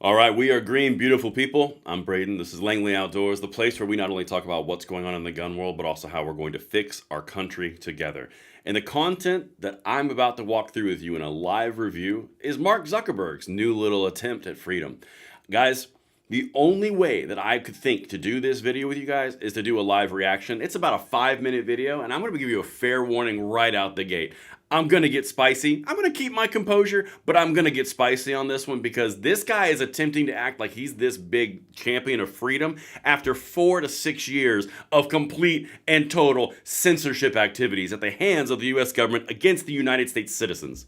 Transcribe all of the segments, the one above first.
All right, we are green, beautiful people. I'm Braden. This is Langley Outdoors, the place where we not only talk about what's going on in the gun world, but also how we're going to fix our country together. And the content that I'm about to walk through with you in a live review is Mark Zuckerberg's new little attempt at freedom. Guys, the only way that I could think to do this video with you guys is to do a live reaction. It's about a 5-minute video, and I'm going to give you a fair warning right out the gate. I'm going to get spicy. I'm going to keep my composure, but I'm going to get spicy on this one because this guy is attempting to act like he's this big champion of freedom after 4 to 6 years of complete and total censorship activities at the hands of the US government against the United States citizens.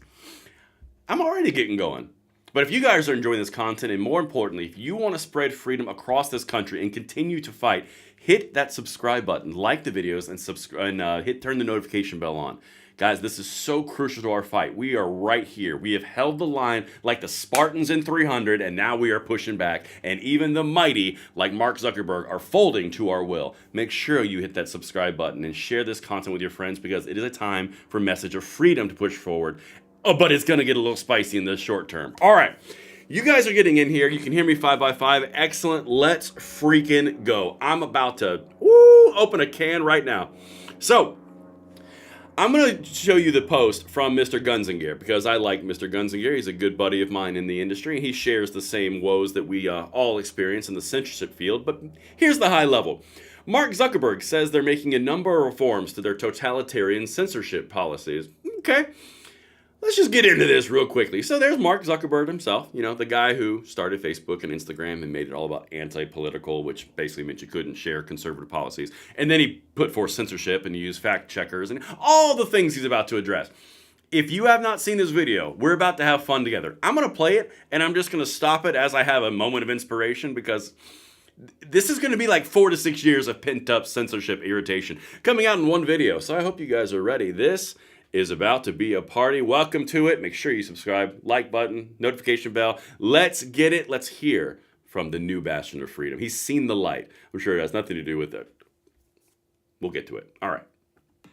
I'm already getting going. But if you guys are enjoying this content, and more importantly, if you want to spread freedom across this country and continue to fight, hit that subscribe button, like the videos, and turn the notification bell on. Guys, this is so crucial to our fight. We are right here. We have held the line like the Spartans in 300, and now we are pushing back. And even the mighty, like Mark Zuckerberg, are folding to our will. Make sure you hit that subscribe button and share this content with your friends because it is a time for a message of freedom to push forward. Oh, but it's going to get a little spicy in the short term. All right. You guys are getting in here. You can hear me 5x5. Excellent. Let's freaking go. I'm about to open a can right now. So, I'm going to show you the post from Mr. Guns and Gear because I like Mr. Guns and Gear. He's a good buddy of mine in the industry. He shares the same woes that we all experience in the censorship field. But here's the high level. Mark Zuckerberg says they're making a number of reforms to their totalitarian censorship policies. Okay. Let's just get into this real quickly. So there's Mark Zuckerberg himself, you know, the guy who started Facebook and Instagram and made it all about anti-political, which basically meant you couldn't share conservative policies. And then he put forth censorship and he used fact checkers and all the things he's about to address. If you have not seen this video, we're about to have fun together. I'm going to play it and I'm just going to stop it as I have a moment of inspiration because this is going to be like 4 to 6 years of pent-up censorship irritation coming out in one video. So I hope you guys are ready. This is about to be a party. Welcome to it. Make sure you subscribe, like button, notification bell. Let's get it. Let's hear from the new bastion of freedom. He's seen the light. I'm sure it has nothing to do with it. We'll get to it. All right.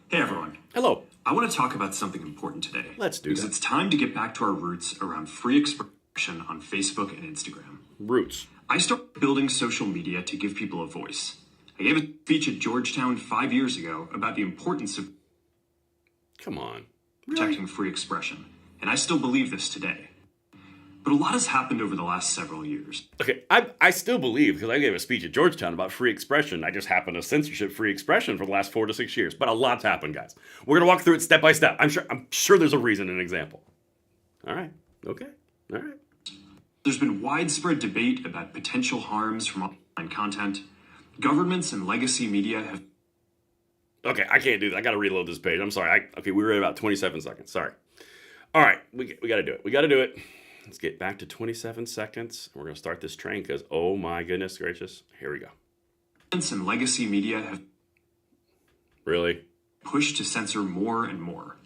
Hey everyone. Hello. I want to talk about something important today. Let's do because that. It's time to get back to our roots around free expression on Facebook and Instagram. Roots. I started building social media to give people a voice. I gave a speech at Georgetown 5 years ago about the importance of Come on. protecting free expression, and I still believe this today. But a lot has happened over the last several years. Okay, I still believe, because I gave a speech at Georgetown about free expression. I just happened to censorship free expression for the last 4 to 6 years. But a lot's happened, guys. We're going to walk through it step by step. I'm sure there's a reason and example. All right. Okay. All right. There's been widespread debate about potential harms from online content. Governments and legacy media have... Okay, I can't do that. I got to reload this page. I'm sorry. Okay, we were at about 27 seconds. Sorry. All right, we got to do it. We got to do it. Let's get back to 27 seconds. We're going to start this train because, oh my goodness gracious. Here we go. Governments and legacy media have Really? pushed to censor more and more.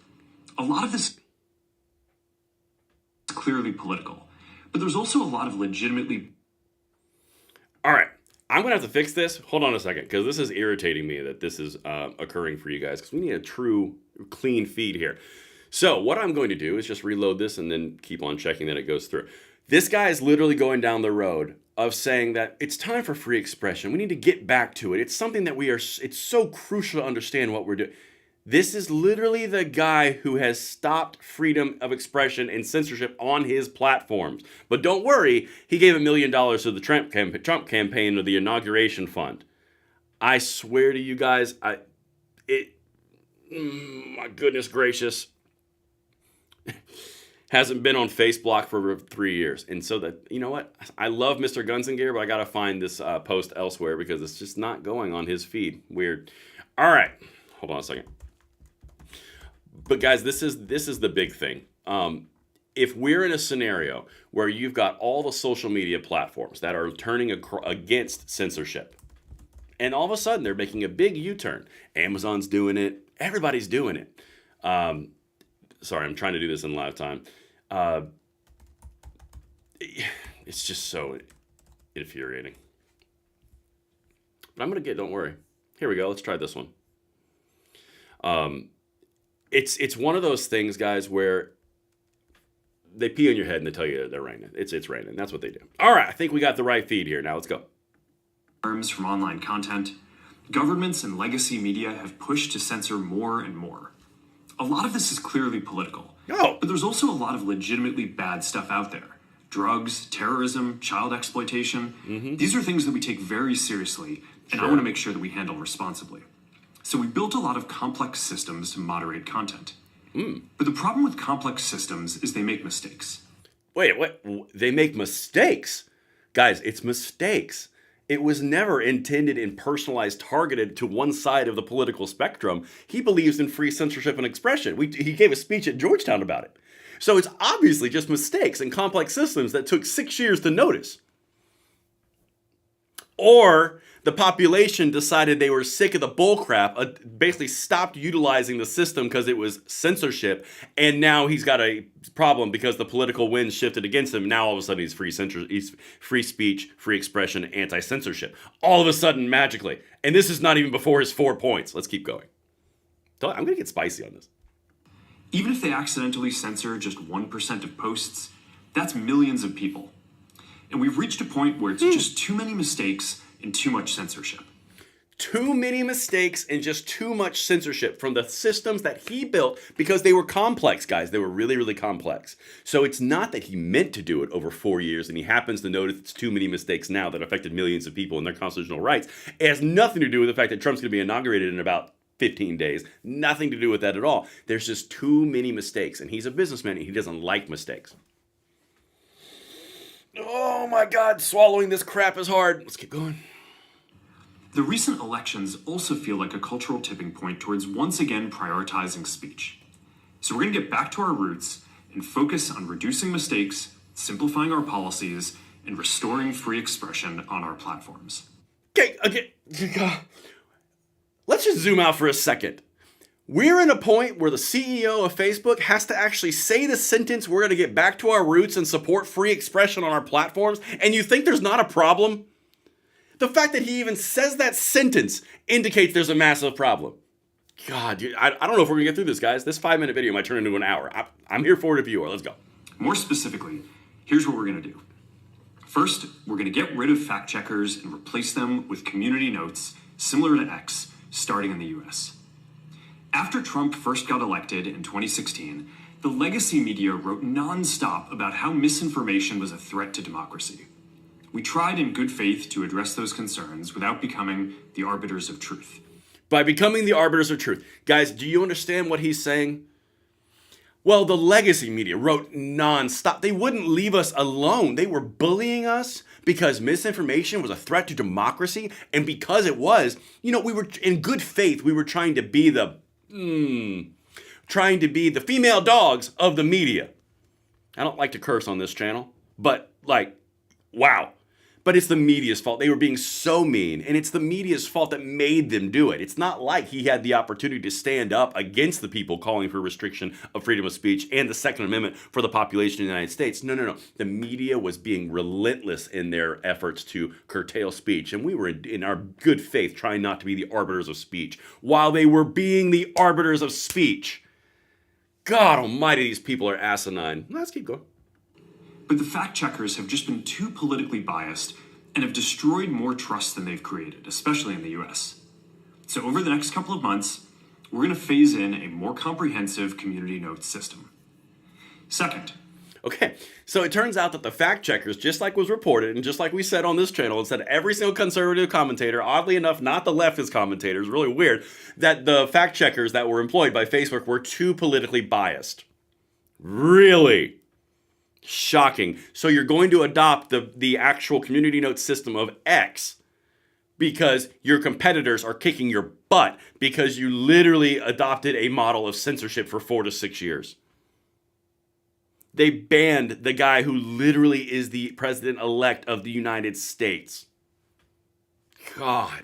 A lot of this is clearly political, but there's also a lot of legitimately... All right. I'm going to have to fix this. Hold on a second, because this is irritating me that this is occurring for you guys, because we need a true, clean feed here. So what I'm going to do is just reload this and then keep on checking that it goes through. This guy is literally going down the road of saying that it's time for free expression. We need to get back to it. It's something that it's so crucial to understand what we're doing. This is literally the guy who has stopped freedom of expression and censorship on his platforms. But don't worry, he gave $1 million to the Trump campaign or the inauguration fund. I swear to you guys, my goodness gracious, hasn't been on Facebook for 3 years. And so that, you know what? I love Mr. Guns and Gear, but I got to find this post elsewhere because it's just not going on his feed. Weird. All right. Hold on a second. But guys, this is the big thing. If we're in a scenario where you've got all the social media platforms that are turning against censorship, and all of a sudden they're making a big U-turn. Amazon's doing it. Everybody's doing it. Sorry, I'm trying to do this in live time. It's just so infuriating. But I'm going to don't worry. Here we go. Let's try this one. It's one of those things, guys, where They pee on your head and they tell you they're raining. It's raining. That's what they do. All right, I think we got the right feed here. Now let's go. Harms from online content, governments and legacy media have pushed to censor more and more. A lot of this is clearly political, Oh. but there's also a lot of legitimately bad stuff out there. Drugs, terrorism, child exploitation. These are things that we take very seriously, and I Sure. want to make sure that we handle responsibly. So we built a lot of complex systems to moderate content. But the problem with complex systems is they make mistakes. Wait, what? They make mistakes. Guys, it's mistakes. It was never intended and personalized, targeted to one side of the political spectrum. He believes in free censorship and expression. He gave a speech at Georgetown about it. So it's obviously just mistakes and complex systems that took 6 years to notice. Or the population decided they were sick of the bullcrap, basically stopped utilizing the system because it was censorship, and now he's got a problem because the political wind shifted against him. Now all of a sudden he's he's free speech, free expression, anti-censorship. All of a sudden, magically. And this is not even before his 4 points. Let's keep going. I'm going to get spicy on this. Even if they accidentally censor just 1% of posts, that's millions of people. And we've reached a point where it's just too many mistakes and too much censorship. Too many mistakes and just too much censorship from the systems that he built because they were complex, guys. They were really, really complex. So it's not that he meant to do it over 4 years and he happens to notice it's too many mistakes now that affected millions of people and their constitutional rights. It has nothing to do with the fact that Trump's going to be inaugurated in about 15 days. Nothing to do with that at all. There's just too many mistakes. And he's a businessman and he doesn't like mistakes. Oh my God, swallowing this crap is hard. Let's keep going. The recent elections also feel like a cultural tipping point towards once again prioritizing speech. So we're going to get back to our roots and focus on reducing mistakes, simplifying our policies, and restoring free expression on our platforms. Okay. Let's just zoom out for a second. We're in a point where the CEO of Facebook has to actually say the sentence, we're going to get back to our roots and support free expression on our platforms, and you think there's not a problem? The fact that he even says that sentence indicates there's a massive problem. God, I don't know if we're going to get through this, guys. This 5-minute video might turn into an hour. I'm here for it if you are. Let's go. More specifically, here's what we're going to do. First, we're going to get rid of fact checkers and replace them with community notes similar to X, starting in the US. After Trump first got elected in 2016, the legacy media wrote nonstop about how misinformation was a threat to democracy. We tried in good faith to address those concerns without becoming the arbiters of truth. By becoming the arbiters of truth. Guys, do you understand what he's saying? Well, the legacy media wrote nonstop. They wouldn't leave us alone. They were bullying us because misinformation was a threat to democracy. And because it was, we were in good faith, we were trying to be the female dogs of the media. I don't like to curse on this channel, but wow. But it's the media's fault. They were being so mean, and it's the media's fault that made them do it. It's not like he had the opportunity to stand up against the people calling for restriction of freedom of speech and the Second Amendment for the population of the United States. No. The media was being relentless in their efforts to curtail speech, and we were in our good faith trying not to be the arbiters of speech while they were being the arbiters of speech. God almighty, these people are asinine. Let's keep going. But the fact checkers have just been too politically biased and have destroyed more trust than they've created, especially in the US. So over the next couple of months, we're going to phase in a more comprehensive community notes system. Second. Okay, so it turns out that the fact checkers, just like was reported, and just like we said on this channel, and said every single conservative commentator, oddly enough, not the leftist commentators, really weird, that the fact checkers that were employed by Facebook were too politically biased. Really? Shocking. So you're going to adopt the actual community notes system of X because your competitors are kicking your butt because you literally adopted a model of censorship for 4 to 6 years. They banned the guy who literally is the president-elect of the United States. God.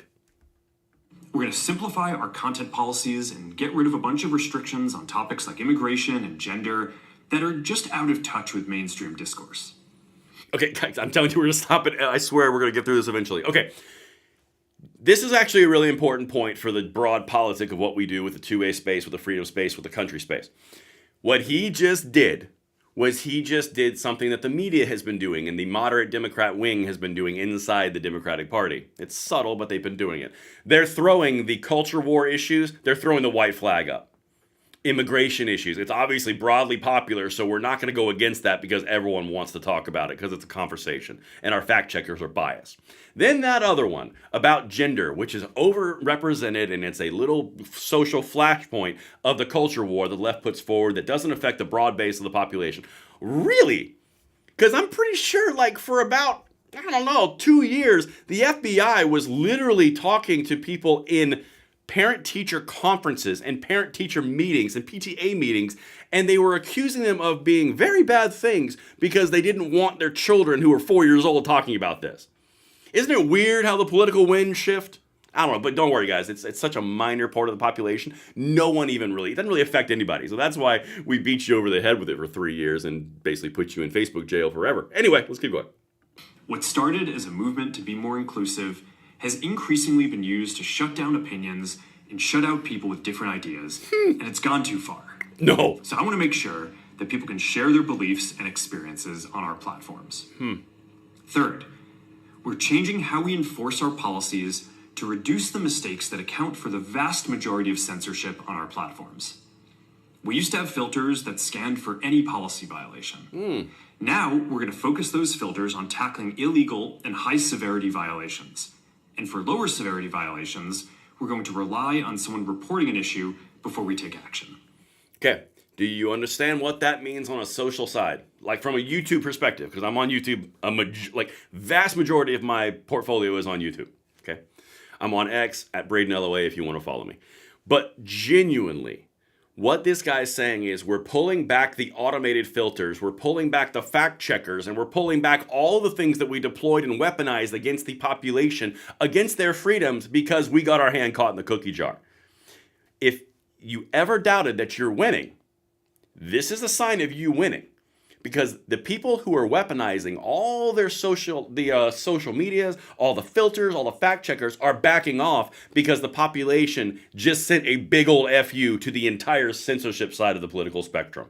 We're going to simplify our content policies and get rid of a bunch of restrictions on topics like immigration and gender that are just out of touch with mainstream discourse. Okay, guys, I'm telling you, we're going to stop it. I swear we're going to get through this eventually. Okay. This is actually a really important point for the broad politic of what we do with the two-way space, with the freedom space, with the country space. What he just did was he just did something that the media has been doing and the moderate Democrat wing has been doing inside the Democratic Party. It's subtle, but they've been doing it. They're throwing the culture war issues, they're throwing the white flag up. Immigration issues. It's obviously broadly popular, so we're not going to go against that because everyone wants to talk about it because it's a conversation, and our fact checkers are biased. Then that other one about gender, which is overrepresented, and it's a little social flashpoint of the culture war the left puts forward that doesn't affect the broad base of the population. Really? Because I'm pretty sure, like, for about, I don't know, 2 years, the FBI was literally talking to people in parent-teacher conferences and parent-teacher meetings and PTA meetings, and they were accusing them of being very bad things because they didn't want their children who were 4 years old talking about this. Isn't it weird how the political winds shift? I don't know, but don't worry, guys. It's such a minor part of the population. No one even really, it doesn't really affect anybody. So that's why we beat you over the head with it for 3 years and basically put you in Facebook jail forever. Anyway, let's keep going. What started as a movement to be more inclusive has increasingly been used to shut down opinions and shut out people with different ideas, and it's gone too far. No. So I want to make sure that people can share their beliefs and experiences on our platforms. Third, we're changing how we enforce our policies to reduce the mistakes that account for the vast majority of censorship on our platforms. We used to have filters that scanned for any policy violation. Now we're going to focus those filters on tackling illegal and high severity violations. And for lower severity violations, we're going to rely on someone reporting an issue before we take action. Okay. Do you understand what that means on a social side? Like from a YouTube perspective, because I'm on YouTube, vast majority of my portfolio is on YouTube. Okay. I'm on X at BradenLOA if you want to follow me. But genuinely, what this guy's saying is we're pulling back the automated filters, we're pulling back the fact checkers, and we're pulling back all the things that we deployed and weaponized against the population, against their freedoms, because we got our hand caught in the cookie jar. If you ever doubted that you're winning, this is a sign of you winning. Because the people who are weaponizing all their social medias, all the filters, all the fact checkers are backing off because the population just sent a big old FU to the entire censorship side of the political spectrum.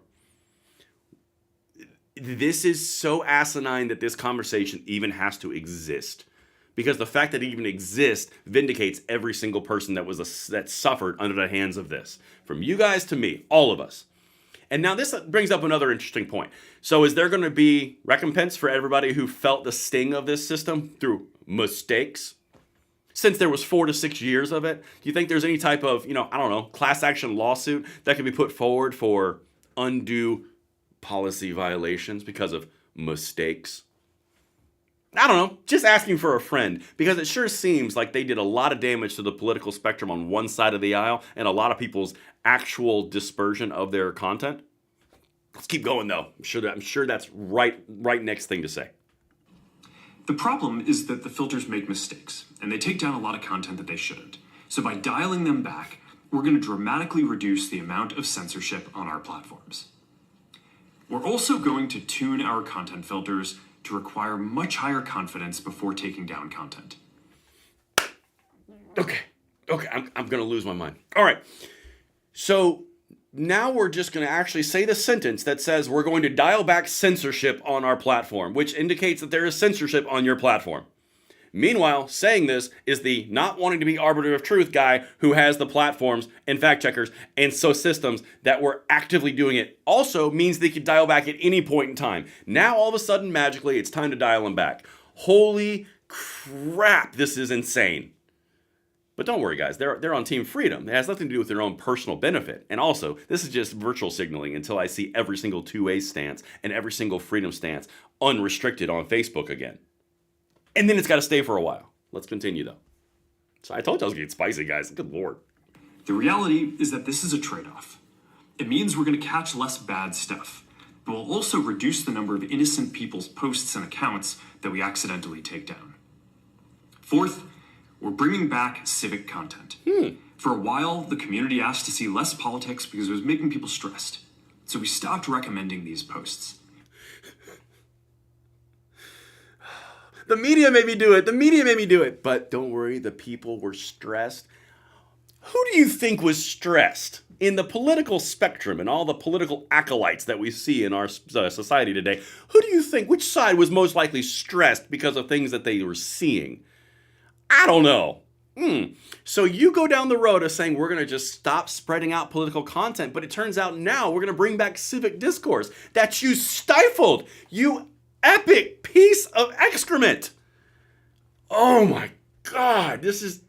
This is so asinine that this conversation even has to exist. Because the fact that it even exists vindicates every single person that suffered under the hands of this. From you guys to me, all of us. And now this brings up another interesting point. So is there going to be recompense for everybody who felt the sting of this system through mistakes? Since there was 4 to 6 years of it, do you think there's any type of, class action lawsuit that could be put forward for undue policy violations because of mistakes? I don't know, just asking for a friend, because it sure seems like they did a lot of damage to the political spectrum on one side of the aisle and a lot of people's actual dispersion of their content. Let's keep going though. I'm sure that's right next thing to say. The problem is that the filters make mistakes, and they take down a lot of content that they shouldn't. So by dialing them back, we're going to dramatically reduce the amount of censorship on our platforms. We're also going to tune our content filters to require much higher confidence before taking down content. Okay, I'm going to lose my mind. All right, so now we're just going to actually say the sentence that says we're going to dial back censorship on our platform, which indicates that there is censorship on your platform. Meanwhile, saying this is the not wanting to be arbiter of truth guy who has the platforms and fact checkers and so systems that were actively doing it. Also means they could dial back at any point in time. Now, all of a sudden, magically, it's time to dial them back. Holy crap, this is insane. But don't worry, guys. They're on Team Freedom. It has nothing to do with their own personal benefit. And also, this is just virtual signaling until I see every single 2A stance and every single freedom stance unrestricted on Facebook again. And then it's got to stay for a while. Let's continue, though. So I told you I was getting spicy, guys. Good Lord. The reality is that this is a trade-off. It means we're going to catch less bad stuff, but we'll also reduce the number of innocent people's posts and accounts that we accidentally take down. Fourth, we're bringing back civic content. For a while, the community asked to see less politics because it was making people stressed. So we stopped recommending these posts. The media made me do it. But don't worry, the people were stressed. Who do you think was stressed in the political spectrum and all the political acolytes that we see in our society today? Who do you think, which side was most likely stressed because of things that they were seeing? I don't know. So you go down the road of saying we're going to just stop spreading out political content, but it turns out now we're going to bring back civic discourse that you stifled, you epic piece of excrement. Oh my God, this is...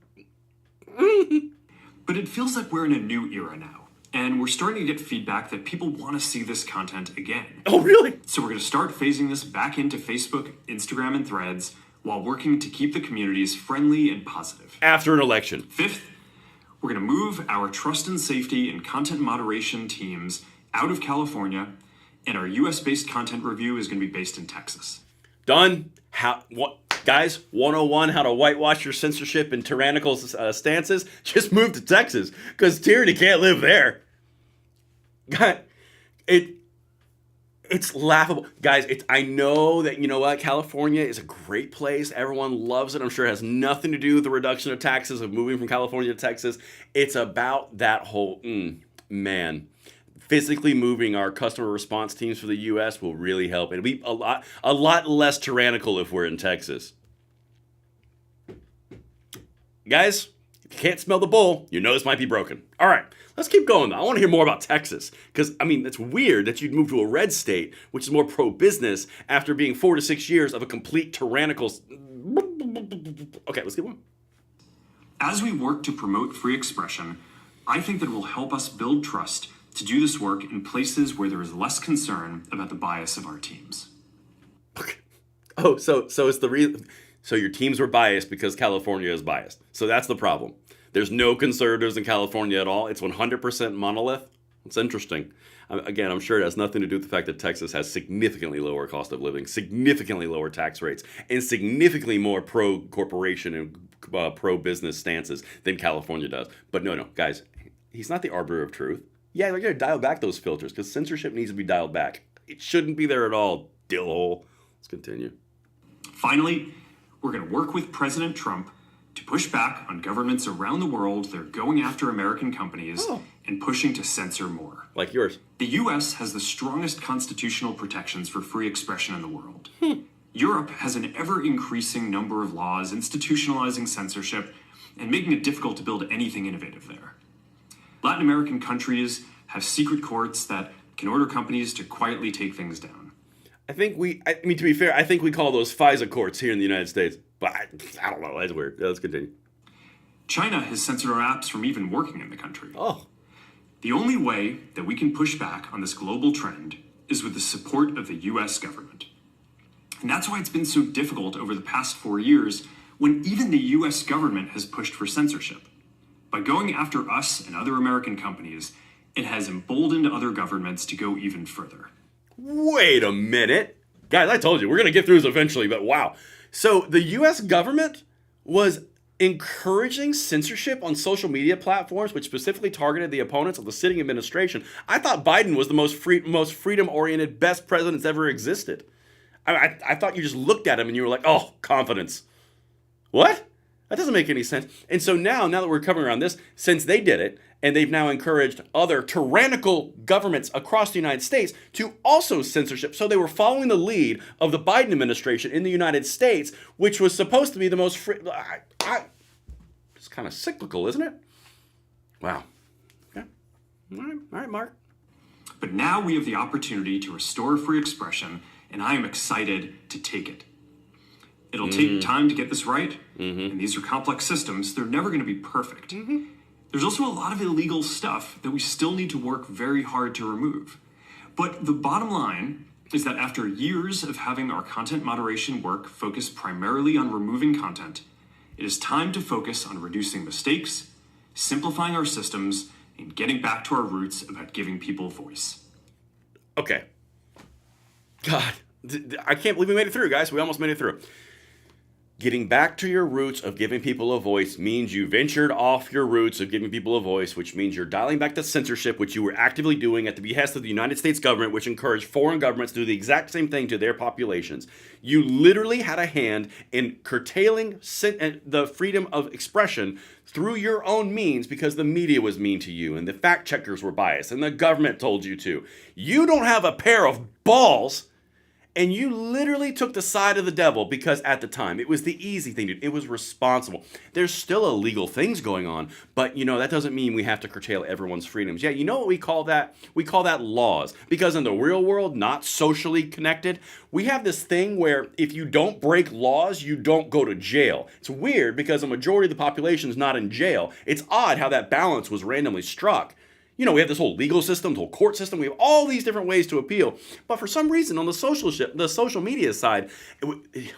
But it feels like we're in a new era now, and we're starting to get feedback that people want to see this content again. Oh, really? So we're going to start phasing this back into Facebook, Instagram, and Threads while working to keep the communities friendly and positive. After an election. Fifth, we're going to move our trust and safety and content moderation teams out of California, and our US-based content review is going to be based in Texas. Done. Guys, 101, how to whitewash your censorship and tyrannical stances. Just move to Texas, because tyranny can't live there. It's laughable. Guys, I know that, you know what, California is a great place. Everyone loves it. I'm sure it has nothing to do with the reduction of taxes, of moving from California to Texas. It's about that whole, physically moving our customer response teams for the U.S. will really help. It'll be a lot less tyrannical if we're in Texas. Guys, if you can't smell the bull, your nose might be broken. All right, let's keep going, though. I want to hear more about Texas, because, it's weird that you'd move to a red state, which is more pro-business, after being 4 to 6 years of a complete tyrannical... Okay, let's keep going. As we work to promote free expression, I think that it will help us build trust to do this work in places where there is less concern about the bias of our teams. Okay. Oh, so it's the reason... So your teams were biased because California is biased. So that's the problem. There's no conservatives in California at all. It's 100% monolith. It's interesting. Again, I'm sure it has nothing to do with the fact that Texas has significantly lower cost of living, significantly lower tax rates, and significantly more pro-corporation and pro-business stances than California does. But no, guys, he's not the arbiter of truth. Yeah, we're going to dial back those filters because censorship needs to be dialed back. It shouldn't be there at all, dillhole. Let's continue. Finally, we're going to work with President Trump to push back on governments around the world that are going after American companies and pushing to censor more. Like yours. The U.S. has the strongest constitutional protections for free expression in the world. Europe has an ever-increasing number of laws institutionalizing censorship and making it difficult to build anything innovative there. Latin American countries have secret courts that can order companies to quietly take things down. To be fair, I think we call those FISA courts here in the United States. But I don't know, that's weird. Let's continue. China has censored our apps from even working in the country. Oh. The only way that we can push back on this global trend is with the support of the US government. And that's why it's been so difficult over the past 4 years when even the US government has pushed for censorship. By going after us and other American companies, it has emboldened other governments to go even further. Wait a minute. Guys, I told you, we're going to get through this eventually, but wow. So the U.S. government was encouraging censorship on social media platforms, which specifically targeted the opponents of the sitting administration. I thought Biden was the most freedom-oriented, best president that's ever existed. I thought you just looked at him and you were like, oh, confidence. What? That doesn't make any sense. And so now that we're coming around this, since they did it, and they've now encouraged other tyrannical governments across the United States to also censorship. So they were following the lead of the Biden administration in the United States, which was supposed to be the most free. It's kind of cyclical, isn't it? Wow. Okay. All right, Mark. But now we have the opportunity to restore free expression, and I am excited to take it. It'll take time to get this right, and these are complex systems. They're never going to be perfect. There's also a lot of illegal stuff that we still need to work very hard to remove. But the bottom line is that after years of having our content moderation work focus primarily on removing content, it is time to focus on reducing mistakes, simplifying our systems, and getting back to our roots about giving people voice. Okay. God, I can't believe we made it through, guys. We almost made it through. Getting back to your roots of giving people a voice means you ventured off your roots of giving people a voice, which means you're dialing back the censorship, which you were actively doing at the behest of the United States government, which encouraged foreign governments to do the exact same thing to their populations. You literally had a hand in curtailing the freedom of expression through your own means because the media was mean to you and the fact checkers were biased and the government told you to. You don't have a pair of balls. And you literally took the side of the devil because at the time it was the easy thing to do. It was responsible. There's still illegal things going on, but that doesn't mean we have to curtail everyone's freedoms. Yeah, you know what we call that? We call that laws. Because in the real world, not socially connected, we have this thing where if you don't break laws, you don't go to jail. It's weird because a majority of the population is not in jail. It's odd how that balance was randomly struck. We have this whole legal system, the whole court system. We have all these different ways to appeal. But for some reason, on the social media side,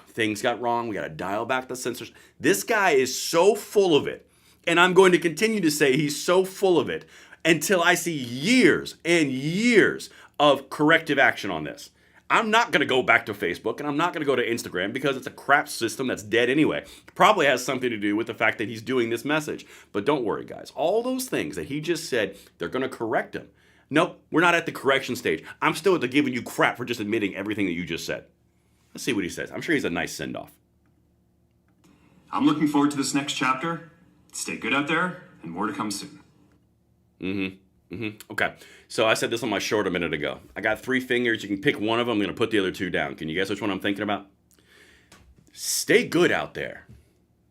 things got wrong. We got to dial back the censorship. This guy is so full of it. And I'm going to continue to say he's so full of it until I see years and years of corrective action on this. I'm not going to go back to Facebook and I'm not going to go to Instagram because it's a crap system that's dead anyway. It probably has something to do with the fact that he's doing this message. But don't worry, guys. All those things that he just said, they're going to correct him. Nope, we're not at the correction stage. I'm still at the giving you crap for just admitting everything that you just said. Let's see what he says. I'm sure he's a nice send-off. I'm looking forward to this next chapter. Stay good out there, and more to come soon. Okay, so I said this on my short a minute ago. I got 3 fingers. You can pick one of them. I'm going to put the other 2 down. Can you guess which one I'm thinking about? Stay good out there.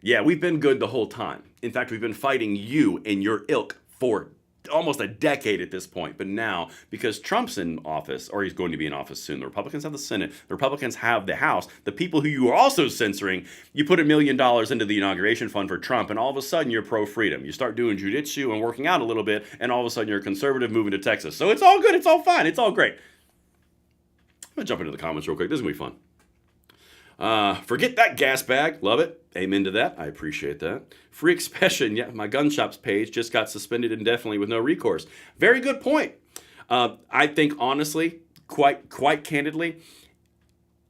Yeah, we've been good the whole time. In fact, we've been fighting you and your ilk for almost a decade at this point. But now, because Trump's in office, or he's going to be in office soon, the Republicans have the Senate, the Republicans have the House, the people who you are also censoring, you put $1 million into the inauguration fund for Trump, and all of a sudden you're pro-freedom. You start doing jiu-jitsu and working out a little bit, and all of a sudden you're a conservative moving to Texas. So it's all good, it's all fine, it's all great. I'm going to jump into the comments real quick. This is going to be fun. Forget that gas bag. Love it. Amen to that. I appreciate that. Free expression. Yeah, my gun shop's page just got suspended indefinitely with no recourse. Very good point. I think honestly, quite candidly,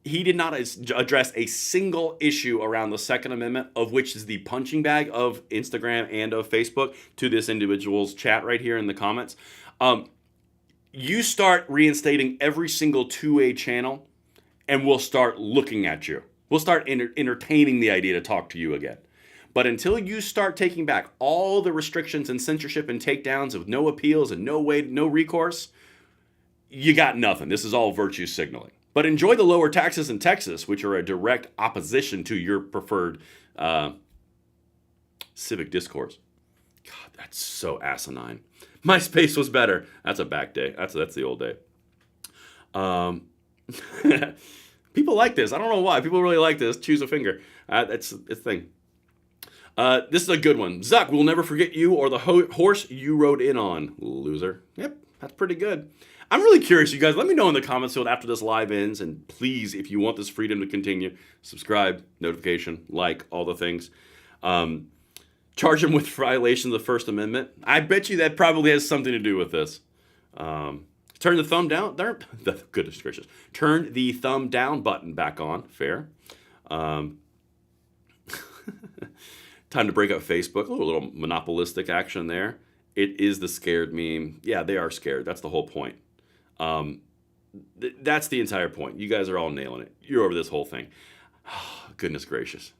he did not address a single issue around the Second Amendment, of which is the punching bag of Instagram and of Facebook to this individual's chat right here in the comments. You start reinstating every single 2A channel, and we'll start looking at you. We'll start entertaining the idea to talk to you again. But until you start taking back all the restrictions and censorship and takedowns of no appeals and no recourse, you got nothing. This is all virtue signaling. But enjoy the lower taxes in Texas, which are a direct opposition to your preferred civic discourse. God, that's so asinine. MySpace was better. That's a back day. That's the old day. People like this. I don't know why. People really like this. Choose a finger. It's a thing. This is a good one. Zuck, we'll never forget you or the horse you rode in on, loser. Yep, that's pretty good. I'm really curious, you guys. Let me know in the comments field after this live ends. And please, if you want this freedom to continue, subscribe, notification, like, all the things. Charge him with violation of the First Amendment. I bet you that probably has something to do with this. Turn the thumb down. Goodness gracious. Turn the thumb down button back on. Fair. Time to break up Facebook. A little monopolistic action there. It is the scared meme. Yeah, they are scared. That's the whole point. That's the entire point. You guys are all nailing it. You're over this whole thing. Goodness gracious.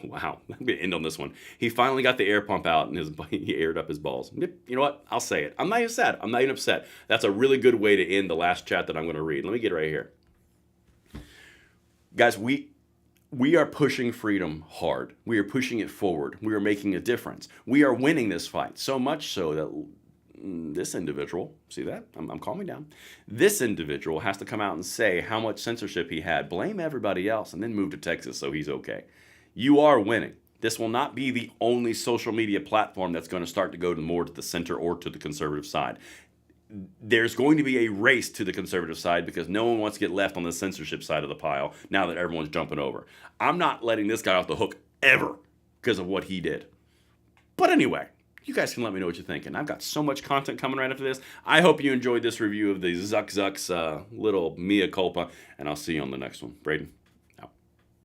Wow, I'm going to end on this one. He finally got the air pump out and he aired up his balls. Yep, you know what? I'll say it. I'm not even sad. I'm not even upset. That's a really good way to end the last chat that I'm going to read. Let me get it right here. Guys, we are pushing freedom hard. We are pushing it forward. We are making a difference. We are winning this fight, so much so that this individual, see that? I'm calming down. This individual has to come out and say how much censorship he had, blame everybody else, and then move to Texas so he's okay. You are winning. This will not be the only social media platform that's going to start to go more to the center or to the conservative side. There's going to be a race to the conservative side because no one wants to get left on the censorship side of the pile now that everyone's jumping over. I'm not letting this guy off the hook ever because of what he did. But anyway, you guys can let me know what you're thinking. I've got so much content coming right after this. I hope you enjoyed this review of the Zuck's little mea culpa, and I'll see you on the next one. Braden?